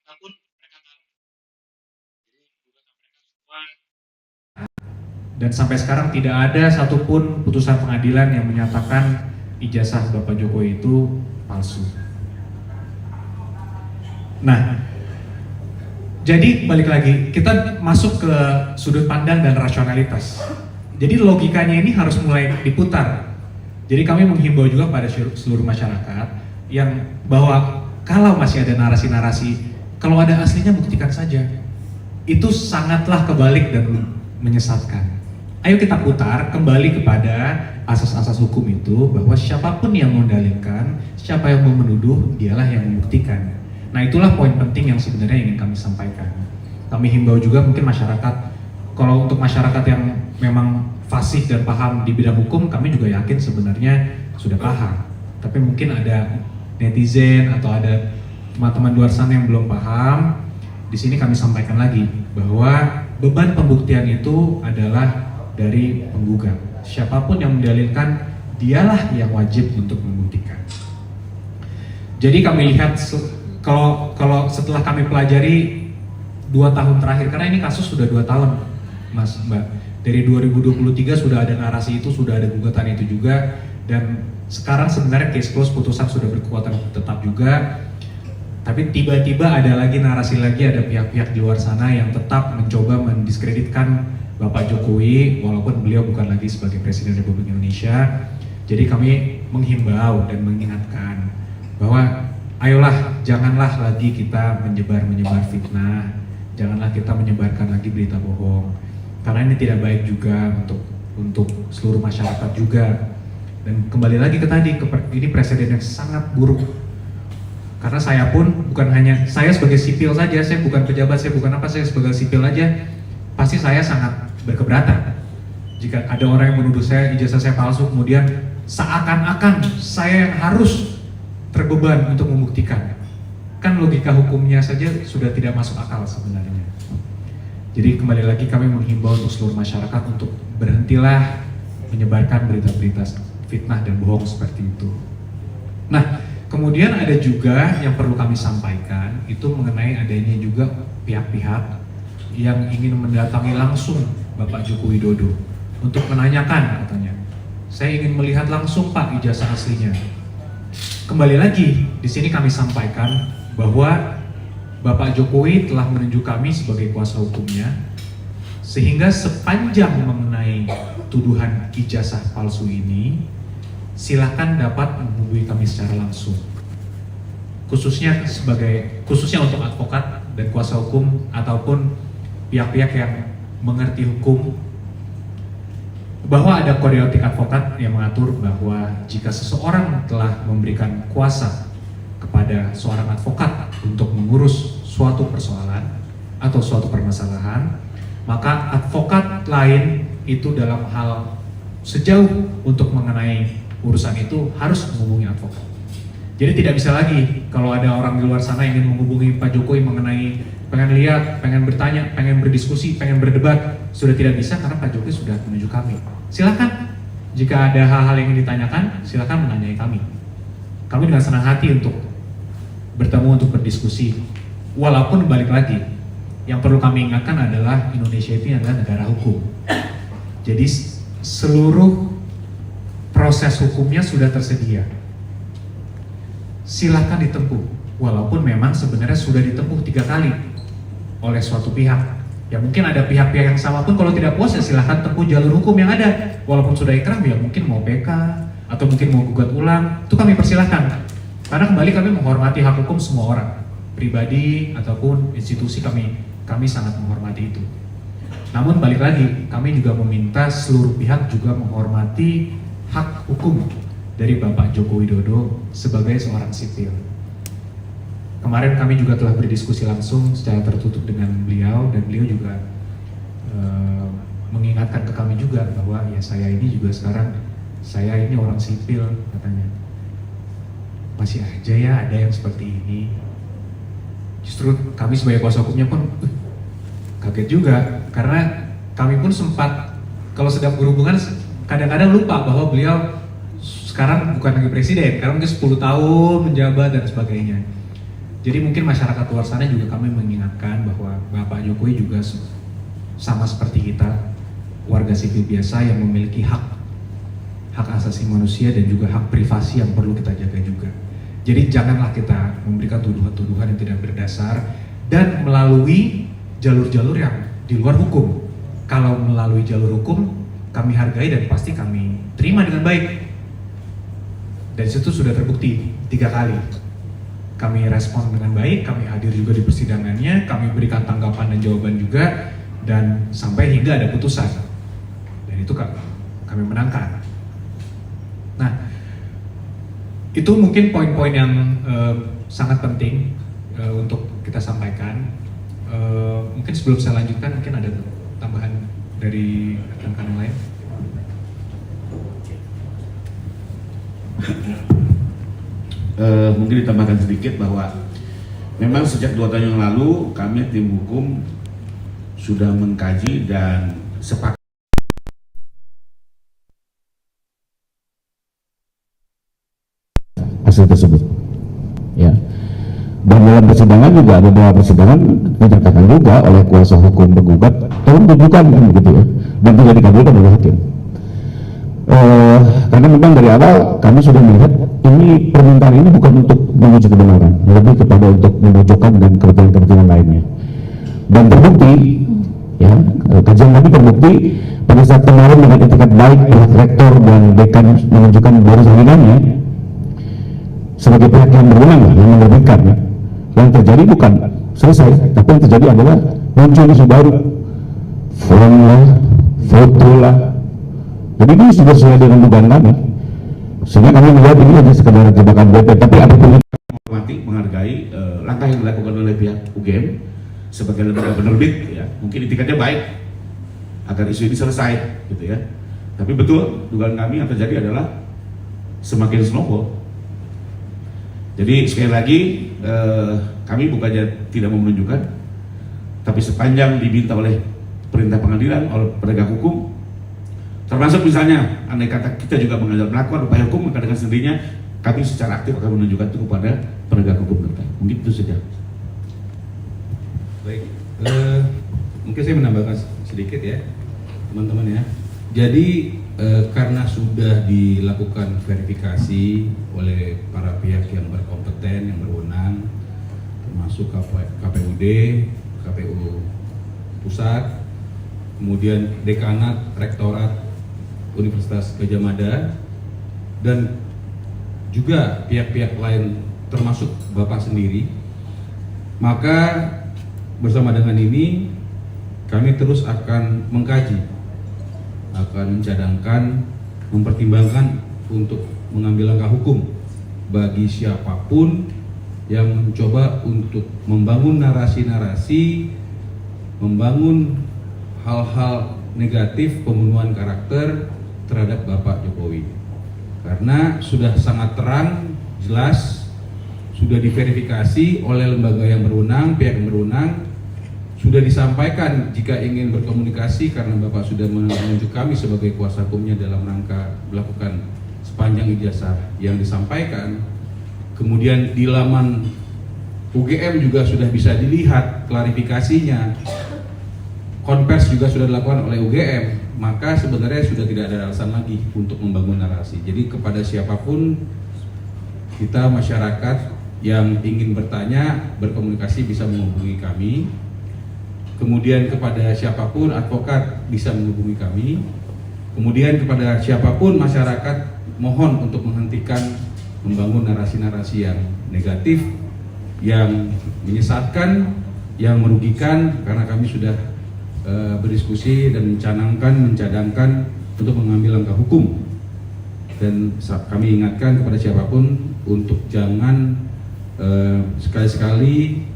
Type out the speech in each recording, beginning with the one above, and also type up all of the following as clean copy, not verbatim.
apapun mereka tahu. Jadi gugatan mereka semua. Dan sampai sekarang tidak ada satupun putusan pengadilan yang menyatakan ijazah Bapak Jokowi itu palsu. Nah, jadi balik lagi, kita masuk ke sudut pandang dan rasionalitas. Jadi logikanya ini harus mulai diputar. Jadi kami menghimbau juga pada seluruh masyarakat yang bahwa kalau masih ada narasi-narasi, kalau ada aslinya buktikan saja. Itu sangatlah kebalik dan menyesatkan. Ayo kita putar kembali kepada asas-asas hukum itu, bahwa siapapun yang mendalilkan, siapa yang mau menuduh, dialah yang membuktikan. Nah, itulah poin penting yang sebenarnya ingin kami sampaikan. Kami himbau juga mungkin masyarakat, kalau untuk masyarakat yang memang fasih dan paham di bidang hukum, kami juga yakin sebenarnya sudah paham. Tapi mungkin ada netizen atau ada teman-teman luar sana yang belum paham. Di sini kami sampaikan lagi bahwa beban pembuktian itu adalah dari penggugat. Siapapun yang mendalilkan, dialah yang wajib untuk membuktikan. Jadi kami lihat kalau setelah kami pelajari 2 tahun terakhir, karena ini kasus sudah 2 tahun, Mas Mbak. Dari 2023 sudah ada narasi itu, sudah ada gugatan itu juga, dan sekarang sebenarnya case close, putusan sudah berkekuatan tetap juga. Tapi tiba-tiba ada lagi narasi lagi, ada pihak-pihak di luar sana yang tetap mencoba mendiskreditkan Bapak Jokowi, walaupun beliau bukan lagi sebagai Presiden Republik Indonesia. Jadi kami menghimbau dan mengingatkan bahwa ayolah, janganlah lagi kita menyebar fitnah, janganlah kita menyebarkan lagi berita bohong, karena ini tidak baik juga untuk seluruh masyarakat juga. Dan kembali lagi ke tadi, ini presiden yang sangat buruk. Karena saya pun bukan hanya saya sebagai sipil saja, saya bukan pejabat, saya bukan apa, saya sebagai sipil aja, pasti saya sangat berkeberatan jika ada orang yang menuduh saya ijazah saya palsu, kemudian seakan-akan saya yang harus terbeban untuk membuktikan. Kan logika hukumnya saja sudah tidak masuk akal sebenarnya. Jadi kembali lagi kami menghimbau untuk seluruh masyarakat untuk berhentilah menyebarkan berita-berita fitnah dan bohong seperti itu. Nah, kemudian ada juga yang perlu kami sampaikan, itu mengenai adanya juga pihak-pihak yang ingin mendatangi langsung Bapak Joko Widodo untuk menanyakan, katanya, saya ingin melihat langsung Pak ijazah aslinya. Kembali lagi, di sini kami sampaikan bahwa Bapak Jokowi telah menunjuk kami sebagai kuasa hukumnya, sehingga sepanjang mengenai tuduhan ijazah palsu ini, silakan dapat menghubungi kami secara langsung. Khususnya untuk advokat dan kuasa hukum ataupun pihak-pihak yang mengerti hukum, bahwa ada kode etik advokat yang mengatur bahwa jika seseorang telah memberikan kuasa kepada seorang advokat untuk mengurus suatu persoalan atau suatu permasalahan, maka advokat lain itu dalam hal sejauh untuk mengenai urusan itu harus menghubungi advokat. Jadi tidak bisa lagi kalau ada orang di luar sana yang ingin menghubungi Pak Jokowi mengenai pengen lihat, pengen bertanya, pengen berdiskusi, pengen berdebat, sudah tidak bisa karena Pak Jokowi sudah menuju kami. Silakan, jika ada hal-hal yang ingin ditanyakan, silakan menanyai kami. Kami dengan senang hati untuk bertemu, untuk berdiskusi. Walaupun balik lagi, yang perlu kami ingatkan adalah Indonesia itu adalah negara hukum. Jadi seluruh proses hukumnya sudah tersedia. Silakan ditempuh, walaupun memang sebenarnya sudah ditempuh 3 kali oleh suatu pihak. Ya mungkin ada pihak-pihak yang sama pun kalau tidak puas ya silahkan tempuh jalur hukum yang ada. Walaupun sudah ikrah ya mungkin mau PK atau mungkin mau gugat ulang, itu kami persilahkan. Karena kembali kami menghormati hak hukum semua orang, pribadi ataupun institusi, kami sangat menghormati itu. Namun balik lagi, kami juga meminta seluruh pihak juga menghormati hak hukum dari Bapak Joko Widodo sebagai seorang sipil. Kemarin kami juga telah berdiskusi langsung secara tertutup dengan beliau, dan beliau juga mengingatkan ke kami juga bahwa ya saya ini juga sekarang, saya ini orang sipil, katanya. Masih aja ya ada yang seperti ini. Justru kami sebagai kuasa hukumnya pun kaget juga, karena kami pun sempat kalau sedang berhubungan kadang-kadang lupa bahwa beliau sekarang bukan lagi presiden, karena mungkin 10 tahun menjabat dan sebagainya. Jadi mungkin masyarakat luar sana juga kami mengingatkan bahwa Bapak Jokowi juga sama seperti kita, warga sipil biasa yang memiliki hak asasi manusia dan juga hak privasi yang perlu kita jaga juga. Jadi janganlah kita memberikan tuduhan-tuduhan yang tidak berdasar dan melalui jalur-jalur yang di luar hukum. Kalau melalui jalur hukum, kami hargai dan pasti kami terima dengan baik. Dan situ sudah terbukti 3 kali. Kami respon dengan baik, kami hadir juga di persidangannya, kami berikan tanggapan dan jawaban juga, dan sampai hingga ada putusan. Dan itu kami menangkan. Nah, itu mungkin poin-poin yang sangat penting untuk kita sampaikan. Mungkin sebelum saya lanjutkan, mungkin ada tambahan dari rekan-rekan yang lain. Mungkin ditambahkan sedikit bahwa memang sejak 2 tahun yang lalu kami tim hukum sudah mengkaji dan sepakat hasil tersebut, ya. Dan dalam persidangan juga ada beberapa persidangan dinyatakan juga oleh kuasa hukum penggugat, tolong tunjukkan kan begitu ya, dan tidak dikabulkan oleh hakim. Karena memang dari awal kami sudah melihat ini permintaan ini bukan untuk menguji kebenaran, lebih kepada untuk memojokkan dan kepentingan-kepentingan lainnya. Dan terbukti, ya, kajian kami terbukti pada saat kemarin dengan etikat baik pihak rektor dan dekan menunjukkan baru salinannya sebagai pihak yang berwenang yang menerbitkan, ya. Yang terjadi bukan selesai, tapi yang terjadi adalah muncul isu baru, form lah, foto lah. Jadi ini sudah sesuai dengan dugaan kami, sehingga kami melihat ini hanya sekedar jebakan BP. Tapi apapun itu, menghargai langkah yang dilakukan oleh pihak UGM sebagai lembaga penerbit, ya, mungkin itikadnya baik agar isu ini selesai, gitu ya. Tapi betul dugaan kami yang terjadi adalah semakin snowball. Jadi sekali lagi kami bukannya tidak mau menunjukkan, tapi sepanjang diminta oleh perintah pengadilan oleh penegak hukum, termasuk misalnya andai kata kita juga melakukan upaya hukum, maka dengan sendirinya kami secara aktif akan menunjukkan itu kepada penegak hukum terkait. Mungkin itu saja. Baik, mungkin saya menambahkan sedikit ya teman-teman ya. Jadi karena sudah dilakukan verifikasi oleh para pihak yang berkompeten, yang berwenang, termasuk KPUD, KPU Pusat, kemudian Dekanat, Rektorat Universitas Gadjah Mada, dan juga pihak-pihak lain termasuk Bapak sendiri, maka bersama dengan ini kami terus akan mengkaji, akan mencadangkan, mempertimbangkan untuk mengambil langkah hukum bagi siapapun yang mencoba untuk membangun narasi-narasi, membangun hal-hal negatif pembunuhan karakter terhadap Bapak Jokowi. Karena sudah sangat terang, jelas, sudah diverifikasi oleh lembaga yang berwenang, pihak yang berwenang, sudah disampaikan jika ingin berkomunikasi, karena Bapak sudah menunjuk kami sebagai kuasa hukumnya dalam rangka melakukan sepanjang ijazah yang disampaikan. Kemudian di laman UGM juga sudah bisa dilihat klarifikasinya, konvers juga sudah dilakukan oleh UGM, maka sebenarnya sudah tidak ada alasan lagi untuk membangun narasi. Jadi kepada siapapun, kita masyarakat yang ingin bertanya, berkomunikasi bisa menghubungi kami. Kemudian kepada siapapun advokat bisa menghubungi kami. Kemudian kepada siapapun masyarakat, mohon untuk menghentikan membangun narasi-narasi yang negatif, yang menyesatkan, yang merugikan, karena kami sudah berdiskusi dan mencadangkan untuk mengambil langkah hukum. Dan kami ingatkan kepada siapapun untuk jangan sekali-sekali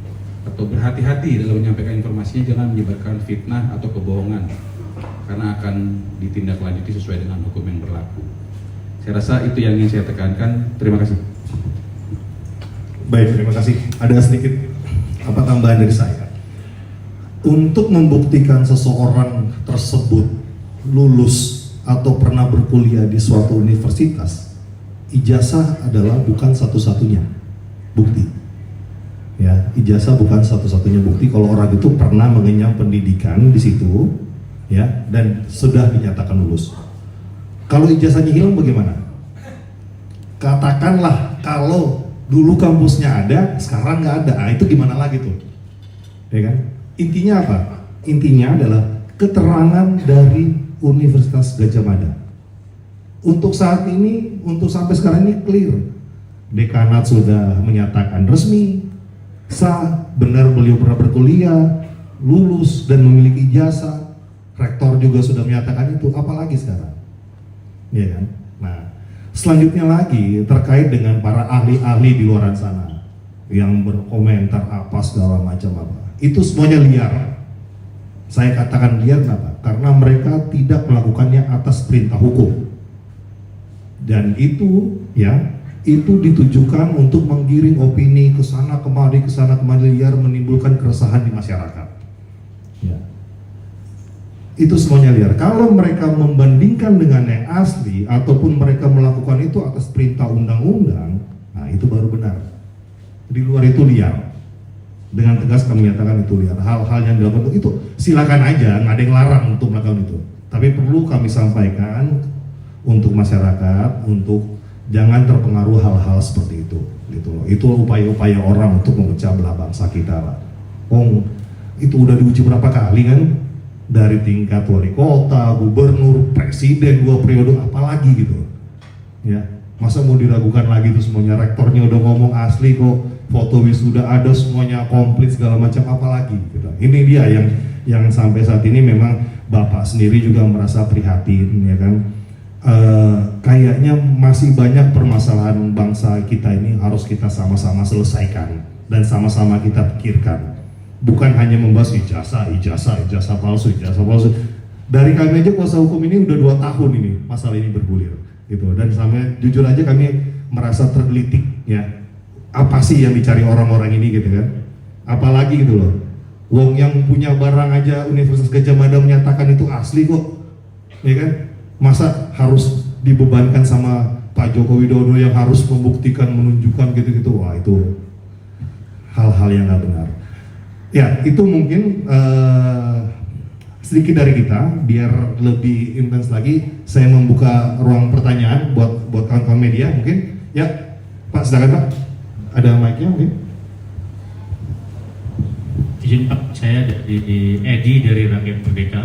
atau berhati-hati dalam menyampaikan informasinya, jangan menyebarkan fitnah atau kebohongan, karena akan ditindaklanjuti sesuai dengan hukum yang berlaku. Saya rasa itu yang ingin saya tekankan. Terima kasih. Baik, terima kasih. Ada sedikit tambahan dari saya. Untuk membuktikan seseorang tersebut lulus atau pernah berkuliah di suatu universitas, ijazah adalah bukan satu-satunya bukti. Ya, ijazah bukan satu-satunya bukti kalau orang itu pernah mengenyam pendidikan di situ, ya, dan sudah dinyatakan lulus. Kalau ijazahnya hilang bagaimana? Katakanlah kalau dulu kampusnya ada, sekarang nggak ada, nah, itu gimana lagi tuh? Ya kan? Intinya apa? Intinya adalah keterangan dari Universitas Gadjah Mada. Untuk saat ini, untuk sampai sekarang ini clear. Dekanat sudah menyatakan resmi, sah, benar beliau pernah berkuliah, lulus dan memiliki ijazah. Rektor juga sudah menyatakan itu, apalagi sekarang? Ya kan? Nah, selanjutnya lagi terkait dengan para ahli-ahli di luar sana yang berkomentar apa segala macam apa. Itu semuanya liar. Saya katakan liar kenapa? Karena mereka tidak melakukannya atas perintah hukum. Dan itu ya, itu ditujukan untuk menggiring opini ke sana kemari liar, menimbulkan keresahan di masyarakat. Ya. Itu semuanya liar. Kalau mereka membandingkan dengan yang asli ataupun mereka melakukan itu atas perintah undang-undang, nah itu baru benar. Di luar itu liar. Dengan tegas kami nyatakan itu liar. Hal-hal yang dilakukan itu silakan aja, nggak ada yang larang untuk melakukan itu. Tapi perlu kami sampaikan untuk masyarakat, untuk jangan terpengaruh hal-hal seperti itu, gitu loh. Itu upaya-upaya orang untuk memecah belah bangsa kita lah. Itu udah diuji berapa kali kan? Dari tingkat wali kota, gubernur, presiden 2 periode, apalagi gitu. Ya, masa mau diragukan lagi itu semuanya? Rektornya udah ngomong asli kok, foto wisuda ada, semuanya komplit segala macam, apalagi gitu. Ini dia yang sampai saat ini memang Bapak sendiri juga merasa prihatin, ya kan? Kayaknya masih banyak permasalahan bangsa kita ini harus kita sama-sama selesaikan dan sama-sama kita pikirkan. Bukan hanya membahas ijazah palsu. Dari kami aja kuasa hukum ini udah 2 tahun ini masalah ini bergulir, gitu. Dan sampai jujur aja kami merasa tergelitik, ya. Apa sih yang dicari orang-orang ini, gitu kan? Apalagi gitu loh. Wong yang punya barang aja Universitas Gadjah Mada menyatakan itu asli kok, ya kan? Masa harus dibebankan sama Pak Joko Widodo yang harus membuktikan, menunjukkan gitu-gitu? Wah, itu hal-hal yang nggak benar. Ya, itu mungkin sedikit dari kita. Biar lebih intens lagi, saya membuka ruang pertanyaan buat kawan-kawan media mungkin. Ya, Pak, silakan Pak. Ada mic-nya mungkin? Izin Pak, saya dari Edi dari Rakyat Merdeka.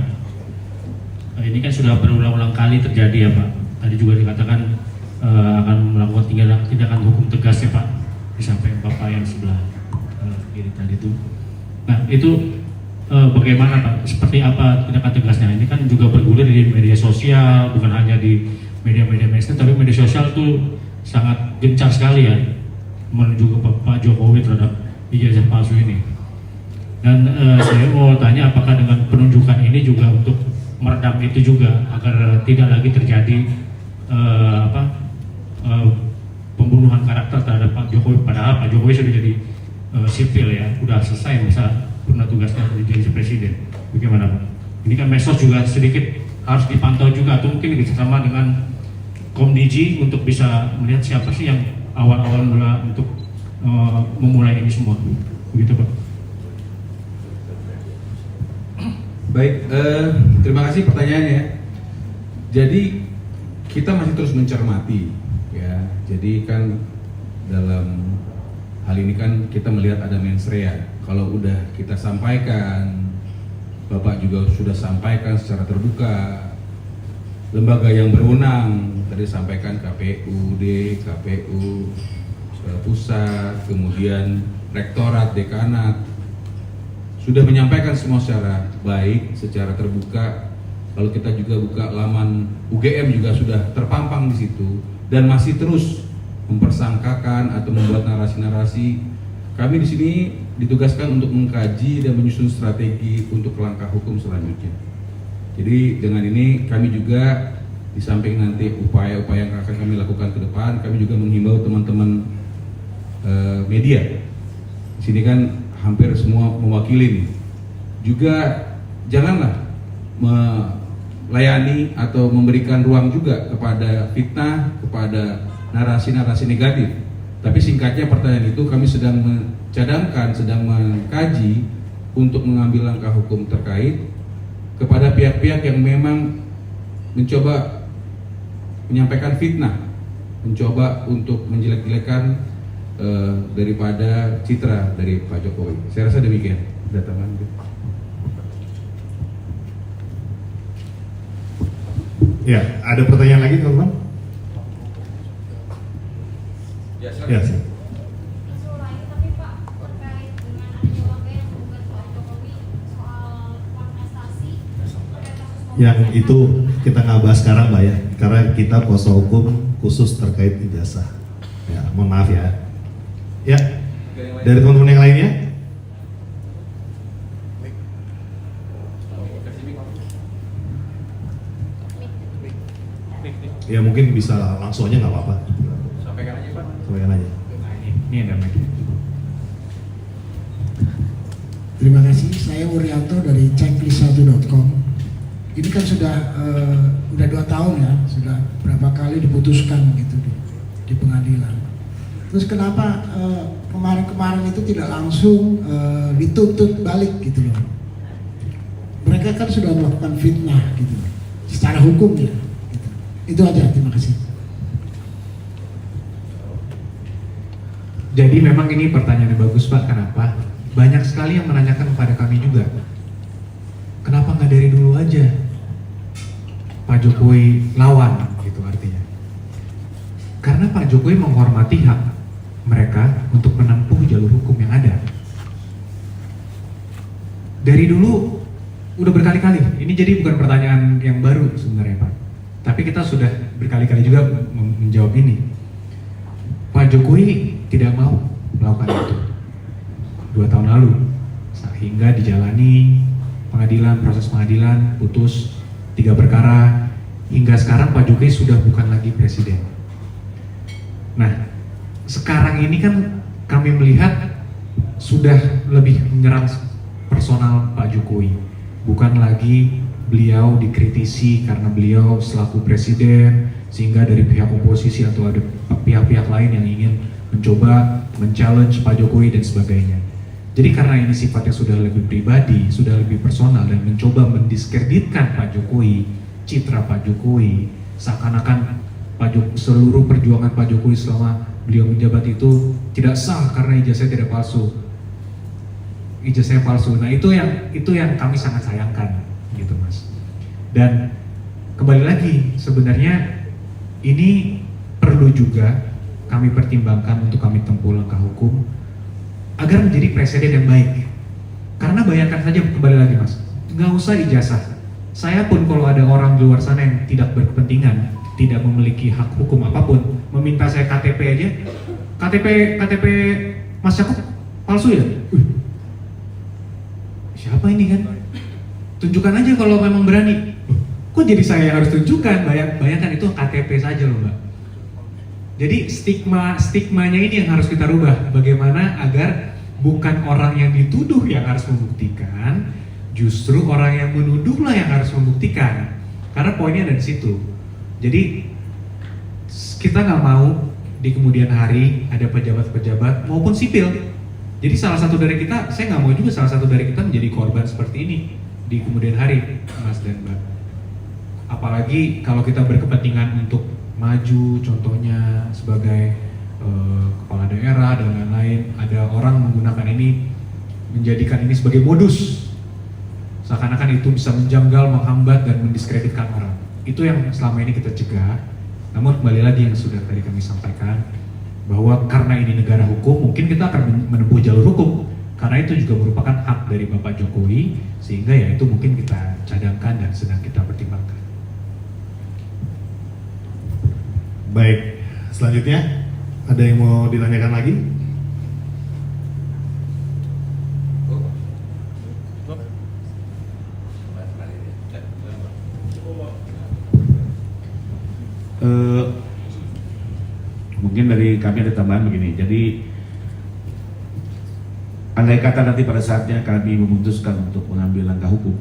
Ini kan sudah berulang-ulang kali terjadi ya Pak. Tadi juga dikatakan akan melakukan tindakan hukum tegas ya Pak. Disampaikan Bapak yang sebelah kiri tadi itu. Nah itu bagaimana Pak? Seperti apa tindakan tegasnya? Ini kan juga bergulir di media sosial, bukan hanya di media-media mainstream, tapi media sosial itu sangat gencar sekali ya menuju ke Pak Jokowi terhadap ijazah palsu ini. Dan saya mau tanya apakah dengan penunjukan ini juga untuk meredam itu juga agar tidak lagi terjadi pembunuhan karakter terhadap Pak Jokowi, padahal Pak Jokowi sudah jadi sipil ya, udah selesai masa pernah tugasnya jadi presiden. Bagaimana Pak? Ini kan medsos juga sedikit harus dipantau juga, atau mungkin bersama dengan Komdiji untuk bisa melihat siapa sih yang awal-awal mula untuk memulai ini semua. Begitu Pak. Baik, terima kasih pertanyaannya. Jadi kita masih terus mencermati, ya. Jadi kan dalam hal ini kan kita melihat ada mens rea. Kalau udah kita sampaikan, Bapak juga sudah sampaikan secara terbuka, lembaga yang berwenang tadi sampaikan KPUD, KPU pusat, kemudian rektorat, dekanat sudah menyampaikan semua secara baik, secara terbuka. Kalau kita juga buka laman UGM juga sudah terpampang di situ dan masih terus mempersangkakan atau membuat narasi-narasi. Kami di sini ditugaskan untuk mengkaji dan menyusun strategi untuk langkah hukum selanjutnya. Jadi dengan ini kami juga di samping nanti upaya-upaya yang akan kami lakukan ke depan, kami juga menghimbau teman-teman media. Di sini kan hampir semua mewakili nih. Juga janganlah melayani atau memberikan ruang juga kepada fitnah, kepada narasi-narasi negatif Tapi singkatnya pertanyaan itu kami sedang mencadangkan, sedang mengkaji untuk mengambil langkah hukum terkait kepada pihak-pihak yang memang mencoba menyampaikan fitnah, mencoba untuk menjelek-jelekan daripada citra dari Pak Jokowi. Saya rasa demikian. Dataman. Ya, ada pertanyaan lagi teman-teman? Ya, sih. Isu lain tapi Pak terkait dengan adanya warga yang menggugat Pak Jokowi soal kontestasi terkait kasus Yang itu kita nggak bahas sekarang, Mbak ya, karena kita kuasa hukum khusus terkait ijazah. Ya, mohon maaf ya. Ya, dari teman-teman yang lainnya? Ya mungkin bisa langsung aja nggak apa-apa. Sampaikan aja Pak. Sampaikan aja. Nah, ini ada mic. Terima kasih, saya Wuryanto dari checklist1.com. Ini kan sudah 2 tahun ya, sudah berapa kali diputuskan gitu di pengadilan. Terus kenapa kemarin-kemarin itu tidak langsung dituntut balik gitu loh? Mereka kan sudah melakukan fitnah gitu, secara hukum ya. Gitu. Itu aja, terima kasih. Jadi memang ini pertanyaan yang bagus Pak, kenapa? Banyak sekali yang menanyakan kepada kami juga, kenapa nggak dari dulu aja Pak Jokowi lawan gitu artinya. Karena Pak Jokowi menghormati hak mereka untuk menempuh jalur hukum yang ada. Dari dulu udah berkali-kali, ini jadi bukan pertanyaan yang baru sebenarnya Pak. Tapi kita sudah berkali-kali juga menjawab ini. Pak Jokowi tidak mau melakukan itu 2 tahun lalu, sehingga dijalani pengadilan, proses pengadilan, putus 3 perkara, hingga sekarang Pak Jokowi sudah bukan lagi presiden. Nah, sekarang ini kan kami melihat sudah lebih menyerang personal Pak Jokowi, bukan lagi beliau dikritisi karena beliau selaku presiden, sehingga dari pihak oposisi atau ada pihak-pihak lain yang ingin mencoba men-challenge Pak Jokowi dan sebagainya. Jadi karena ini sifatnya sudah lebih pribadi, sudah lebih personal dan mencoba mendiskreditkan Pak Jokowi, citra Pak Jokowi, seakan-akan seluruh perjuangan Pak Jokowi selama beliau menjabat itu tidak sah karena ijazahnya tidak palsu. Ijazahnya palsu. Nah, itu yang kami sangat sayangkan gitu Mas. Dan kembali lagi, sebenarnya ini perlu juga kami pertimbangkan untuk kami tempuh langkah hukum agar menjadi presiden yang baik. Karena bayangkan saja, kembali lagi Mas, nggak usah ijazah. Saya pun kalau ada orang di luar sana yang tidak berkepentingan, tidak memiliki hak hukum apapun, meminta saya KTP aja, KTP Mas Yakob palsu ya? Siapa ini kan? Tunjukkan aja kalau memang berani. Kok jadi saya harus tunjukkan? Bayangkan itu KTP saja loh Mbak. Jadi stigmanya ini yang harus kita rubah. Bagaimana agar bukan orang yang dituduh yang harus membuktikan, justru orang yang menuduhlah yang harus membuktikan. Karena poinnya ada di situ. Jadi kita nggak mau di kemudian hari ada pejabat-pejabat maupun sipil. Jadi salah satu dari kita, saya nggak mau juga salah satu dari kita menjadi korban seperti ini di kemudian hari, Mas dan Mbak. Apalagi kalau kita berkepentingan untuk maju, contohnya sebagai kepala daerah dan lain-lain, ada orang menggunakan ini, menjadikan ini sebagai modus, seakan-akan itu bisa menjanggal, menghambat dan mendiskreditkan orang. Itu yang selama ini kita cegah. Namun kembali lagi yang sudah tadi kami sampaikan, bahwa karena ini negara hukum, mungkin kita akan menempuh jalur hukum, karena itu juga merupakan hak dari Bapak Jokowi, sehingga ya itu mungkin kita cadangkan dan sedang kita pertimbangkan. Baik, selanjutnya ada yang mau ditanyakan lagi? Mungkin dari kami ada tambahan begini. Jadi andai kata nanti pada saatnya kami memutuskan untuk mengambil langkah hukum,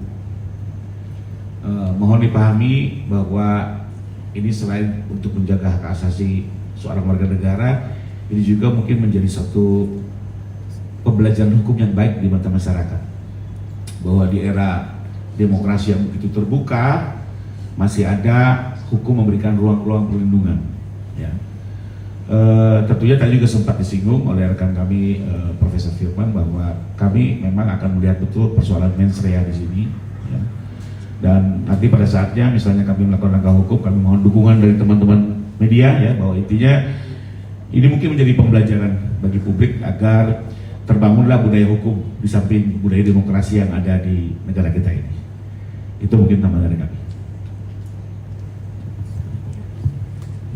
mohon dipahami bahwa ini selain untuk menjaga hak asasi seorang warga negara, Ini juga mungkin menjadi satu pembelajaran hukum yang baik di mata masyarakat, bahwa di era demokrasi yang begitu terbuka masih ada hukum memberikan ruang-ruang perlindungan. Ya. Tentunya tadi juga sempat disinggung oleh rekan kami Profesor Firman bahwa kami memang akan melihat betul persoalan mens rea di sini. Ya. Dan nanti pada saatnya misalnya kami melakukan langkah hukum, kami mohon dukungan dari teman-teman media ya, bahwa intinya ini mungkin menjadi pembelajaran bagi publik agar terbangunlah budaya hukum di samping budaya demokrasi yang ada di negara kita ini. Itu mungkin tambahan dari kami.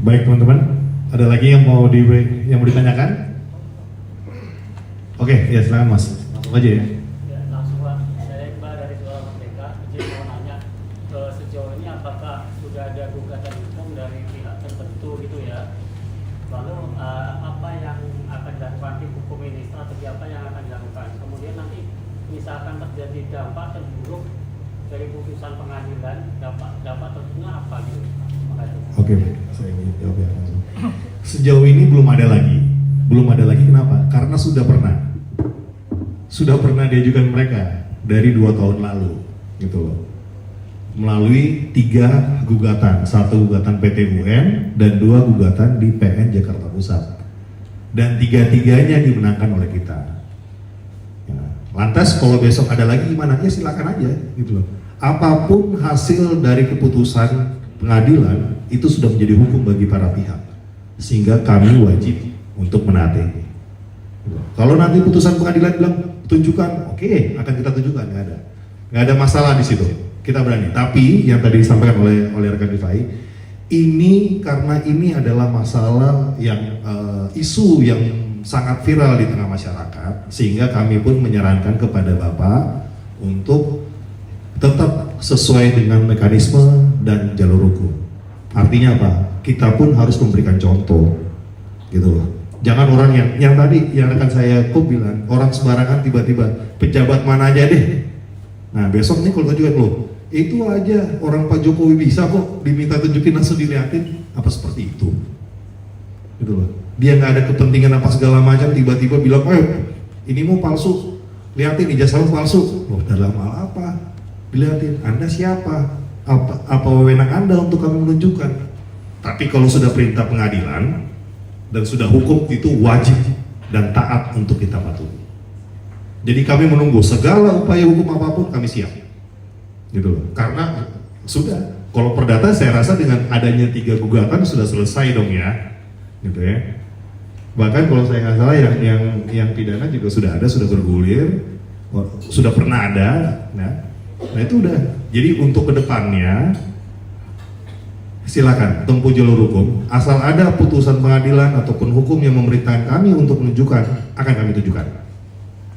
Baik teman-teman, ada lagi yang mau ditanyakan? Oke, ya silakan Mas. Langsung aja ya. Ya, langsung Pak. Saya Iqbal dari Suara Merdeka. Izin mau nanya, sejauh ini apakah sudah ada gugatan hukum dari pihak tertentu gitu ya? Lalu apa yang akan dilakukan tim hukum ini, strategi apa yang akan dilakukan? Kemudian nanti misalkan terjadi dampak terburuk dari putusan pengadilan, dampak tentunya apa gitu? Terima kasih. Oke, baik. Saya ingin jawab ya langsung. Sejauh ini belum ada lagi. Belum ada lagi kenapa? Karena sudah pernah diajukan mereka dari 2 tahun lalu, gitu loh. Melalui 3 gugatan, 1 gugatan PT UN dan 2 gugatan di PN Jakarta Pusat. Dan 3-tiganya dimenangkan oleh kita. Ya. Lantas kalau besok ada lagi gimana? Ya silakan aja, gitu loh. Apapun hasil dari keputusan pengadilan itu sudah menjadi hukum bagi para pihak, sehingga kami wajib untuk menaati. Kalau nanti putusan pengadilan bilang tunjukkan, oke, akan kita tunjukkan, nggak ada masalah di situ, kita berani. Tapi yang tadi disampaikan oleh rekan Rifai, ini karena ini adalah masalah yang isu yang sangat viral di tengah masyarakat, sehingga kami pun menyarankan kepada Bapak untuk tetap sesuai dengan mekanisme dan jalur hukum. Artinya apa? Kita pun harus memberikan contoh, gitu loh. Jangan orang yang tadi yang rekan saya bilang, orang sembarangan tiba-tiba pejabat mana aja deh. Nah besok nih kalau tunjukin loh, itu aja orang Pak Jokowi bisa kok diminta tunjukin langsung dilihatin, apa seperti itu? Gitu loh. Dia nggak ada kepentingan apa segala macam, tiba-tiba bilang, ini mau palsu, lihatin ijazahmu palsu. Loh dalam hal apa? Dilihatin, Anda siapa? Apa wewenang Anda untuk kami menunjukkan? Tapi kalau sudah perintah pengadilan dan sudah hukum, itu wajib dan taat untuk kita patuhi. Jadi kami menunggu segala upaya hukum apapun, kami siap. Gitu loh. Karena sudah, kalau perdata saya rasa dengan adanya 3 gugatan sudah selesai dong ya. Gitu ya. Bahkan kalau saya nggak salah yang pidana juga sudah ada, sudah bergulir, sudah pernah ada. Nah itu udah. Jadi untuk kedepannya silakan tempuh jalur hukum. Asal ada putusan pengadilan ataupun hukum yang memerintahkan kami untuk menunjukkan, akan kami tunjukkan.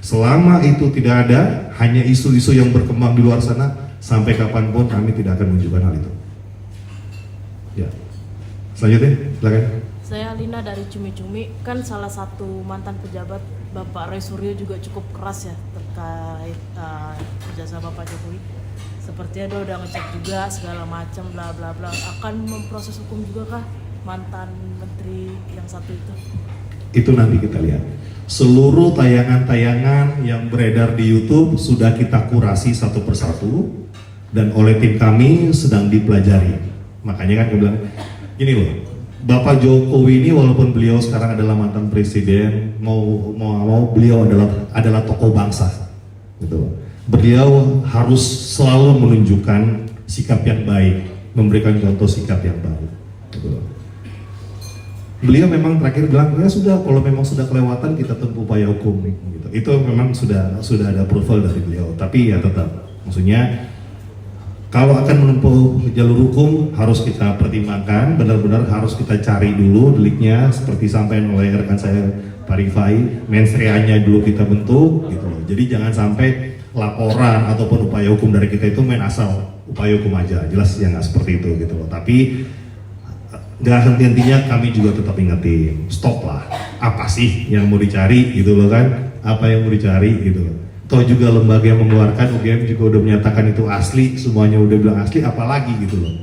Selama itu tidak ada, hanya isu-isu yang berkembang di luar sana, sampai kapanpun kami tidak akan menunjukkan hal itu. Ya. Selanjutnya, silakan. Saya Lina dari Cumi-Cumi. Kan salah satu mantan pejabat Bapak Roy Suryo juga cukup keras ya terkait ijazah Bapak Jokowi. Sepertinya dia udah ngecek juga segala macam bla bla bla. Akan memproses hukum juga kah mantan menteri yang satu itu? Itu nanti kita lihat. Seluruh tayangan-tayangan yang beredar di YouTube sudah kita kurasi satu persatu dan oleh tim kami sedang dipelajari. Makanya kan gue bilang gini loh, Bapak Jokowi ini walaupun beliau sekarang adalah mantan presiden, mau beliau adalah tokoh bangsa, gitu. Beliau harus selalu menunjukkan sikap yang baik, memberikan contoh sikap yang baik. Gitu. Beliau memang terakhir bilang, ya sudah, kalau memang sudah kelewatan kita tempuh upaya hukum. Gitu. Itu memang sudah ada approval dari beliau. Tapi ya tetap, maksudnya kalau akan menempuh jalur hukum harus kita pertimbangkan, benar-benar harus kita cari dulu deliknya, seperti sampaikan oleh rekan saya Pak Rifai, mens rea-nya dulu kita bentuk, gitu loh. Jadi jangan sampai laporan ataupun upaya hukum dari kita itu main asal upaya hukum aja, jelas ya nggak seperti itu gitu loh. Tapi nggak henti-hentinya kami juga tetap ingetin, stop lah, apa sih yang mau dicari gitu loh kan, apa yang mau dicari gitu loh. Toh juga lembaga yang mengeluarkan UGM juga udah menyatakan itu asli, semuanya udah bilang asli, apalagi gitu loh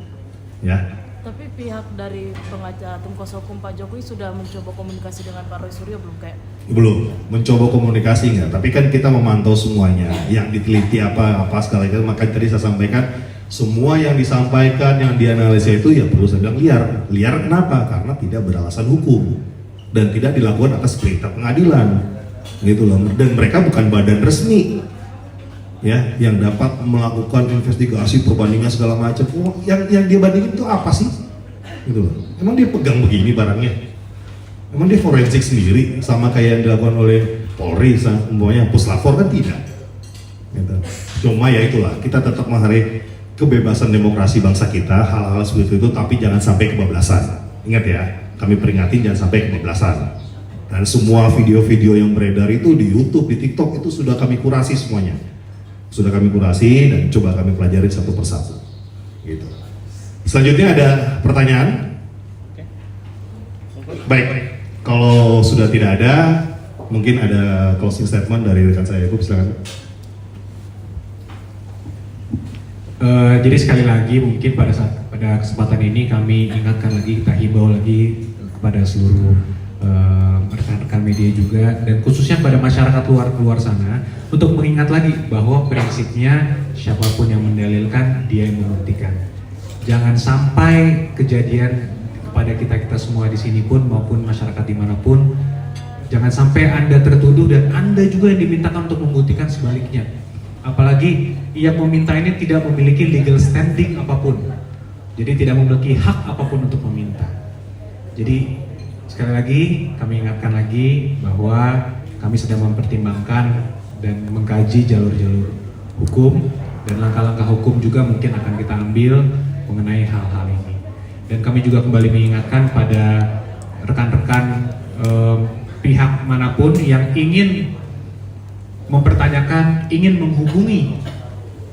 ya. Tapi pihak dari pengacara tim kuasa hukum Pak Jokowi sudah mencoba komunikasi dengan Pak Roy Suryo belum kayak? Belum mencoba komunikasi nggak, tapi kan kita memantau semuanya yang diteliti apa segala itu. Maka tadi saya sampaikan semua yang disampaikan, yang dianalisa itu ya perlu saya bilang liar kenapa? Karena tidak beralasan hukum dan tidak dilakukan atas perintah pengadilan gitu loh. Dan mereka bukan badan resmi ya yang dapat melakukan investigasi perbandingan segala macam. Yang dia bandingin itu apa sih gitu loh. Emang dia pegang begini barangnya? Emang dia forensik sendiri sama kayak yang dilakukan oleh Polri, semuanya puslapor kan tidak gitu. Cuma ya itulah, kita tetap menghargai kebebasan demokrasi bangsa kita, hal-hal seperti itu, tapi jangan sampai kebablasan. Ingat ya, kami peringatin jangan sampai kebablasan. Dan semua video-video yang beredar itu di YouTube, di TikTok itu sudah kami kurasi semuanya. Sudah kami kurasi dan coba kami pelajari satu persatu. Gitu. Selanjutnya ada pertanyaan? Baik, kalau sudah tidak ada, mungkin ada closing statement dari rekan saya. Ibu, silakan. Jadi sekali lagi mungkin pada kesempatan ini kami ingatkan lagi, kita himbau lagi kepada seluruh rekan-rekan media juga dan khususnya kepada masyarakat luar sana untuk mengingat lagi bahwa prinsipnya siapapun yang mendalilkan dia yang membuktikan. Jangan sampai kejadian kepada kita semua di sini pun maupun masyarakat dimanapun, jangan sampai Anda tertuduh dan Anda juga yang dimintakan untuk membuktikan sebaliknya. Apalagi yang meminta ini tidak memiliki legal standing apapun, jadi tidak memiliki hak apapun untuk meminta. Jadi sekali lagi kami ingatkan lagi bahwa kami sedang mempertimbangkan dan mengkaji jalur-jalur hukum dan langkah-langkah hukum juga mungkin akan kita ambil mengenai hal-hal ini. Dan kami juga kembali mengingatkan pada rekan-rekan pihak manapun yang ingin mempertanyakan, ingin menghubungi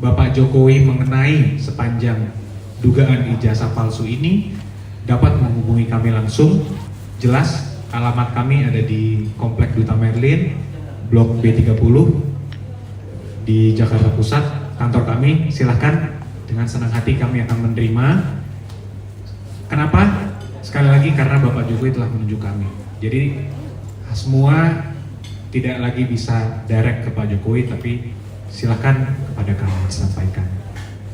Bapak Jokowi mengenai sepanjang dugaan ijazah palsu ini, dapat menghubungi kami langsung. Jelas alamat kami ada di Komplek Duta Merlin, Blok B30 di Jakarta Pusat, kantor kami. Silahkan, dengan senang hati kami akan menerima. Kenapa? Sekali lagi karena Bapak Jokowi telah menunjuk kami. Jadi semua tidak lagi bisa direct ke Pak Jokowi, tapi silakan kepada kami disampaikan.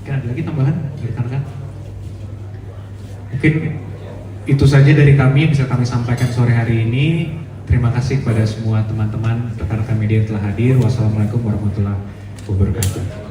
Mungkin ada lagi tambahan dari rekan-rekan? Mungkin itu saja dari kami bisa kami sampaikan sore hari ini. Terima kasih kepada semua teman-teman rekan-rekan media yang telah hadir. Wassalamualaikum warahmatullahi wabarakatuh.